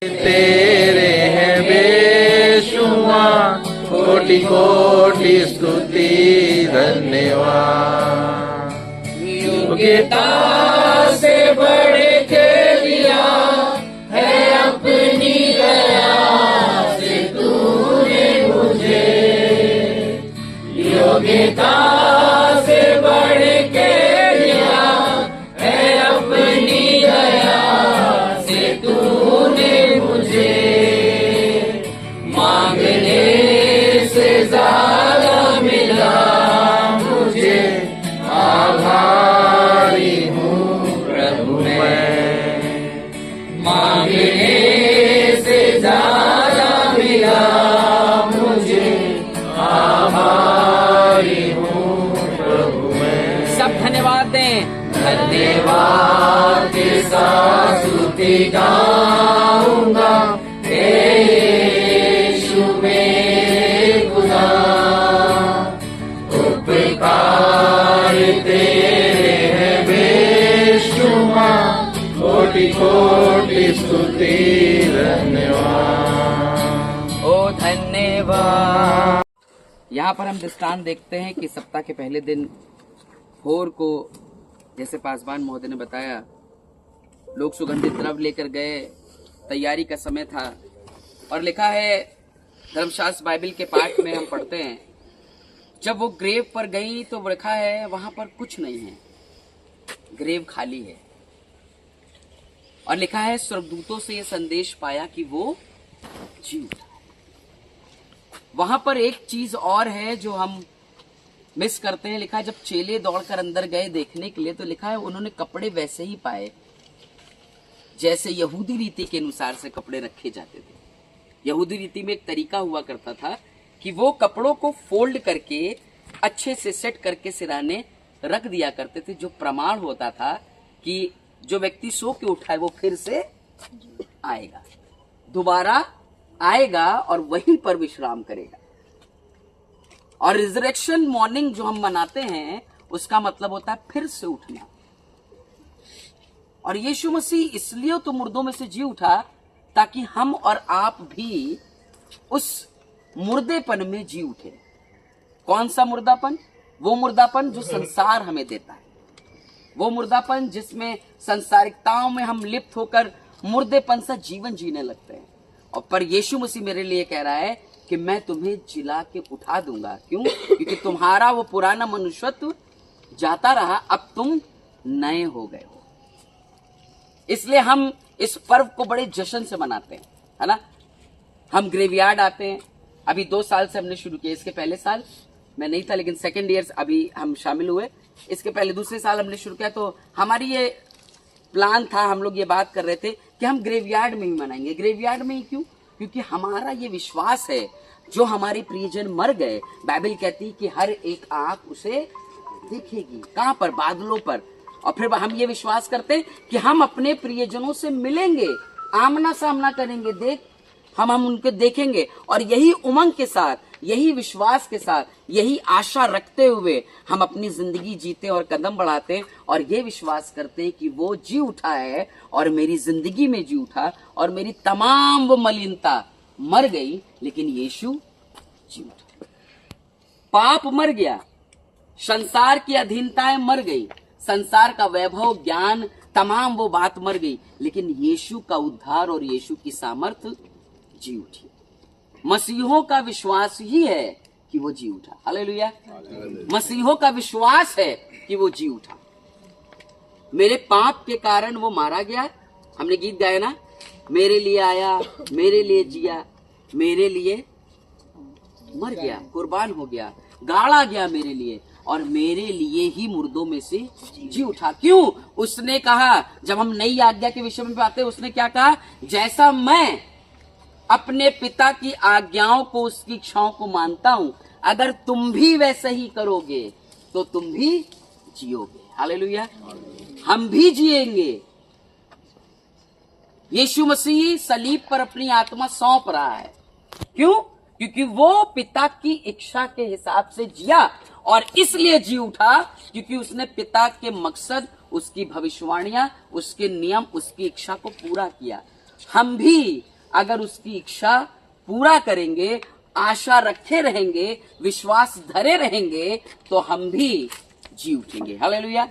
तेरे हैं बेशुमार कोटि कोटि स्तुति धन्यवाद। योग्यता से बढ़ के दिया है अपनी दया से तूने मुझे, योग्यता से बढ़ के दिया है अपनी दया से तूने मुझे, मांगने से ज्यादा मिला मुझे, आभारी हूँ प्रभु मैं, मांगने से ज्यादा मिला मुझे, आभारी हूँ प्रभु मैं। सब धन्यवाद दें। धन्यवाद के साथ स्तुति गाऊंगा, हे यीशु मेरे खुदा, उपकार तेरे हैं बेशुमार कोटि कोटि स्तुति धन्यवाद। ओ धन्यवाद। यहाँ पर हम दृष्टांत देखते हैं कि सप्ताह के पहले दिन भोर को, जैसे पासवान महोदय ने बताया, लोग सुगंधित द्रव्य लेकर गए, तैयारी का समय था। और लिखा है धर्मशास्त्र बाइबल के पाठ में हम पढ़ते हैं, जब वो ग्रेव पर गई तो लिखा है वहां पर कुछ नहीं है, ग्रेव खाली है। और लिखा है स्वर्गदूतों से ये संदेश पाया कि वो जी उठा। वहां पर एक चीज और है जो हम मिस करते हैं। लिखा है जब चेले दौड़कर अंदर गए देखने के लिए तो लिखा है उन्होंने कपड़े वैसे ही पाए जैसे यहूदी रीति के अनुसार से कपड़े रखे जाते थे। यहूदी रीति में एक तरीका हुआ करता था कि वो कपड़ों को फोल्ड करके अच्छे से सेट करके सिराने रख दिया करते थे, जो प्रमाण होता था कि जो व्यक्ति सो के उठा है वो फिर से आएगा, दोबारा आएगा और वहीं पर विश्राम करेगा। और रिजरेक्शन मॉर्निंग जो हम मनाते हैं उसका मतलब होता है फिर से उठना। और यीशु मसीह इसलिए तो मुर्दों में से जी उठा ताकि हम और आप भी उस मुर्देपन में जी उठे। कौन सा मुर्दापन? वो मुर्दापन जो संसार हमें देता है, वो मुर्दापन जिसमें संसारिकताओं में हम लिप्त होकर मुर्देपन सा जीवन जीने लगते हैं। और पर यीशु मसीह मेरे लिए कह रहा है कि मैं तुम्हें जिला के उठा दूंगा। क्यों? क्योंकि तुम्हारा वो पुराना मनुष्यत्व जाता रहा, अब तुम नए हो गए हो। इसलिए हम इस पर्व को बड़े जश्न से मनाते हैं, है ना। हम ग्रेवयार्ड आते हैं, अभी 2 साल से हमने शुरू किया। इसके पहले साल मैं नहीं था, लेकिन सेकेंड ईयर अभी हम शामिल हुए। इसके पहले दूसरे साल हमने शुरू किया, तो हमारी ये प्लान था, हम लोग ये बात कर रहे थे कि हम ग्रेवयार्ड में ही मनाएंगे। ग्रेवयार्ड में ही क्यों? क्योंकि हमारा ये विश्वास है जो हमारे प्रियजन मर गए, बाइबल कहती है कि हर एक आंख उसे देखेगी। कहां पर? बादलों पर। और फिर हम ये विश्वास करते हैं कि हम अपने प्रियजनों से मिलेंगे, आमना सामना करेंगे, हम उनको देखेंगे। और यही उमंग के साथ, यही विश्वास के साथ, यही आशा रखते हुए हम अपनी जिंदगी जीते और कदम बढ़ाते हैं और ये विश्वास करते हैं कि वो जी उठा है और मेरी जिंदगी में जी उठा और मेरी तमाम वो मलिनता मर गई, लेकिन यीशु जी उठा। पाप मर गया, संसार की अधीनताएं मर गई, संसार का वैभव, ज्ञान, तमाम वो बात मर गई, लेकिन यीशु का उद्धार और यीशु की सामर्थ जी उठी। मसीहों का विश्वास ही है कि वो जी उठा। हालेलुया। मसीहों का विश्वास है कि वो जी उठा। मेरे पाप के कारण वो मारा गया। हमने गीत गाया ना, मेरे लिए आया, मेरे लिए जिया, मेरे लिए मर गया, कुर्बान हो गया, गाड़ा गया मेरे लिए और मेरे लिए ही मुर्दों में से जी उठा। क्यों? उसने कहा, जब हम नई आज्ञा के विषय में बातें, उसने क्या कहा? जैसा मैं अपने पिता की आज्ञाओं को, उसकी इच्छाओं को मानता हूं, अगर तुम भी वैसे ही करोगे तो तुम भी जियोगे। हालेलुया। हम भी जिएंगे। यीशु मसीह सलीब पर अपनी आत्मा सौंप रहा है। क्यों? क्योंकि वो पिता की इच्छा के हिसाब से जिया और इसलिए जी उठा क्योंकि उसने पिता के मकसद, उसकी भविष्यवाणियां, उसके नियम, उसकी इच्छा को पूरा किया। हम भी अगर उसकी इच्छा पूरा करेंगे, आशा रखे रहेंगे, विश्वास धरे रहेंगे, तो हम भी जी उठेंगे। हालेलुया,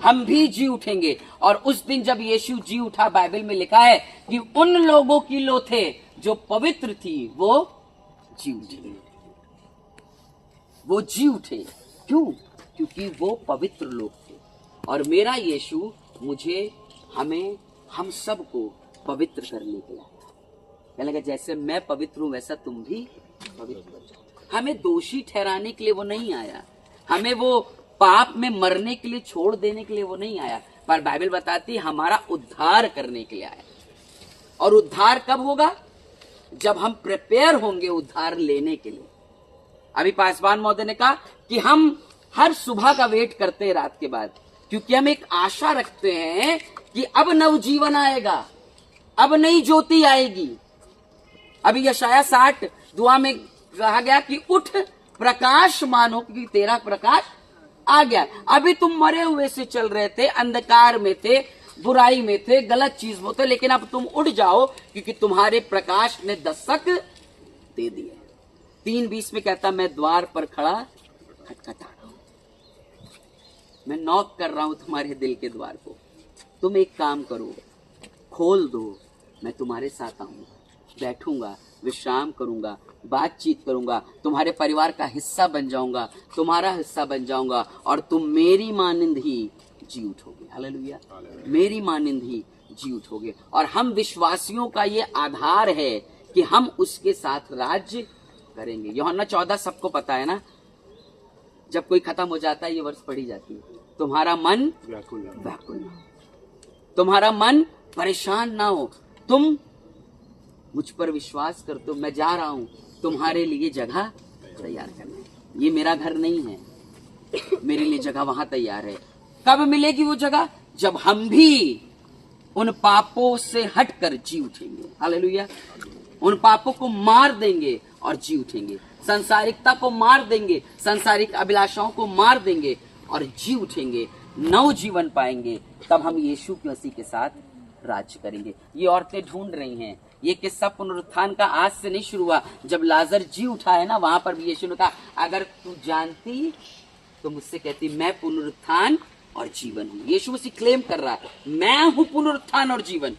हम भी जी उठेंगे। और उस दिन जब यीशु जी उठा, बाइबल में लिखा है कि उन लोगों की लोथे जो पवित्र थी वो जी उठी, वो जी उठे। क्यों? क्योंकि वो पवित्र लोग थे। और मेरा यीशु मुझे, हमें, हम सबको पवित्र करने के लिए क्या लगा, जैसे मैं पवित्र हूं वैसा तुम भी पवित्र हो जाओ। हमें दोषी ठहराने के लिए वो नहीं आया, हमें वो पाप में मरने के लिए, छोड़ देने के लिए वो नहीं आया, पर बाइबल बताती है हमारा उद्धार करने के लिए आया। और उद्धार कब होगा? जब हम प्रिपेयर होंगे उद्धार लेने के लिए। अभी पासवान महोदय ने कहा कि हम हर सुबह का वेट करते हैं रात के बाद, क्योंकि हम एक आशा रखते हैं कि अब नवजीवन आएगा, अब नई ज्योति आएगी। अभी यशाया 60 दुआ में कहा गया कि उठ प्रकाश मानो, क्योंकि तेरा प्रकाश आ गया। अभी तुम मरे हुए से चल रहे थे, अंधकार में थे, बुराई में थे, गलत चीज में थे, लेकिन अब तुम उठ जाओ, क्योंकि तुम्हारे प्रकाश ने दस्तक दे दी है। 3:20 में कहता, मैं द्वार पर खड़ा खटखटा रहा हूं, मैं नॉक कर रहा हूं तुम्हारे दिल के द्वार को। तुम एक काम करो, खोल दो, मैं तुम्हारे साथ आऊंगा, बैठूंगा, विश्राम करूंगा, बातचीत करूंगा, तुम्हारे परिवार का हिस्सा बन जाऊंगा, तुम्हारा हिस्सा बन जाऊंगा, और तुम मेरी मानिंद ही जी उठोगे। हालेलुया, मेरी मानिंद ही जी उठोगे। और हम विश्वासियों का ये आधार है कि हम उसके साथ राज्य करेंगे। यूहन्ना 14 सबको पता है ना, जब कोई खत्म हो जाता है ये वर्ष पढ़ी जाती है, तुम्हारा मन व्याकुल ना हो, तुम्हारा मन परेशान ना हो, तुम मुझ पर विश्वास करते हो, मैं जा रहा हूं तुम्हारे लिए जगह तैयार करने। ये मेरा घर नहीं है, मेरे लिए जगह वहां तैयार है। कब मिलेगी वो जगह? जब हम भी उन पापों से हटकर जी उठेंगे। हालेलुया, उन पापों को मार देंगे और जी उठेंगे, संसारिकता को मार देंगे, संसारिक अभिलाषाओं को मार देंगे और जी उठेंगे, नव जीवन पाएंगे। तब हम यीशु के मसीह के साथ राज्य करेंगे। ये औरतें ढूंढ रही हैं, ये किस्सा पुनरुत्थान का आज से नहीं शुरू हुआ। जब लाजर जी उठा है ना, वहां पर भी यीशु ने कहा, अगर तू जानती तो मुझसे कहती, मैं पुनरुत्थान और जीवन हूं। यीशु मसीह क्लेम कर रहा है, मैं हूं पुनरुत्थान और जीवन,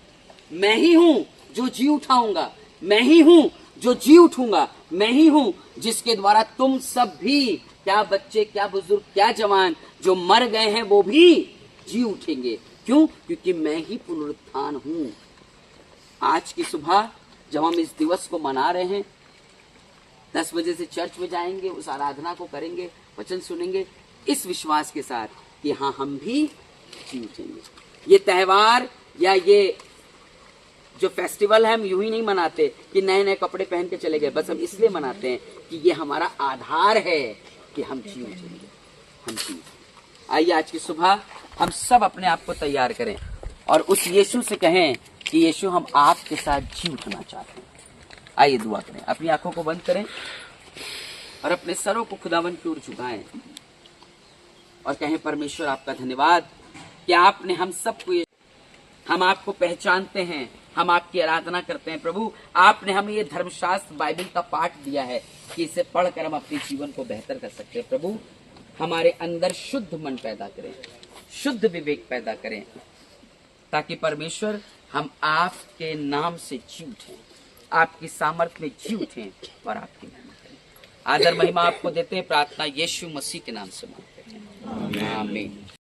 मैं ही हूं जो जी उठाऊंगा, मैं ही हूं जो जी उठूंगा, मैं ही हूं जिसके द्वारा तुम सब भी, क्या बच्चे, क्या बुजुर्ग, क्या जवान, जो मर गए हैं वो भी जी उठेंगे। क्यों? क्योंकि मैं ही पुनरुत्थान हूं। आज की सुबह जब हम इस दिवस को मना रहे हैं, 10 बजे से चर्च में जाएंगे, उस आराधना को करेंगे, वचन सुनेंगे, इस विश्वास के साथ कि हाँ हम भी जी उठेंगे। ये त्योहार या ये जो फेस्टिवल है हम यूं ही नहीं मनाते कि नए नए कपड़े पहन के चले गए, बस हम इसलिए मनाते हैं कि ये हमारा आधार है कि हम जी उठेंगे, हम जी। आइए आज की सुबह हम सब अपने आप को तैयार करें और उस यीशु से कहें कि यीशु हम आपके साथ जी उठना चाहते हैं। आइए दुआ करें, अपनी आंखों को बंद करें और अपने सरों को खुदावन की ओर झुकाएं और कहें, परमेश्वर आपका धन्यवाद कि आपने हम सबको, हम आपको पहचानते हैं, हम आपकी आराधना करते हैं। प्रभु, आपने हमें ये धर्मशास्त्र बाइबल का पाठ दिया है कि इसे पढ़कर हम अपने जीवन को बेहतर कर सकते हैं। प्रभु, हमारे अंदर शुद्ध मन पैदा करें, शुद्ध विवेक पैदा करें, ताकि परमेश्वर हम आपके नाम से जी उठें, आपकी सामर्थ्य में जी उठें और आपकी महिमा करें। आदर महिमा आपको देते हैं, प्रार्थना यीशु मसीह के नाम से मांगते हैं, आमीन।